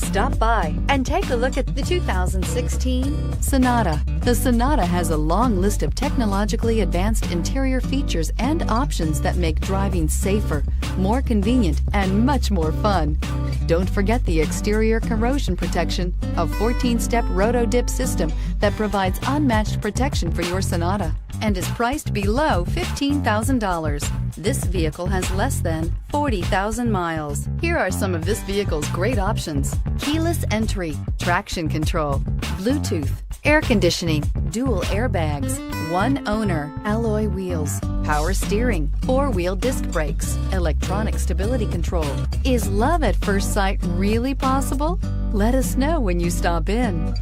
Stop by and take a look at the 2016 Sonata. The Sonata has a long list of technologically advanced interior features and options that make driving safer, more convenient, and much more fun. Don't forget the exterior corrosion protection, a 14-step roto-dip system that provides unmatched protection for your Sonata and is priced below $15,000. This vehicle has less than 40,000 miles. Here are some of this vehicle's great options: keyless entry, traction control, Bluetooth, air conditioning, dual airbags, one owner, alloy wheels, power steering, four-wheel disc brakes, electronic stability control. Is love at first sight really possible? Let us know when you stop in.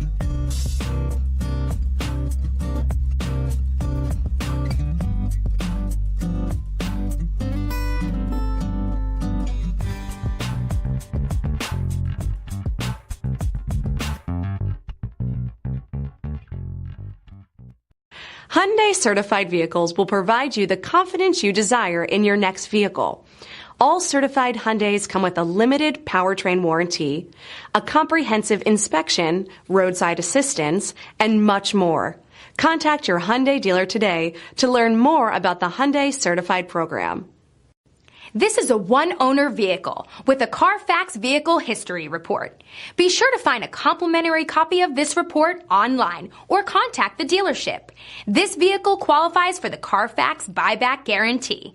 Hyundai certified vehicles will provide you the confidence you desire in your next vehicle. All certified Hyundais come with a limited powertrain warranty, a comprehensive inspection, roadside assistance, and much more. Contact your Hyundai dealer today to learn more about the Hyundai certified program. This is a one-owner vehicle with a CARFAX Vehicle History Report. Be sure to find a complimentary copy of this report online or contact the dealership. This vehicle qualifies for the CARFAX Buyback Guarantee.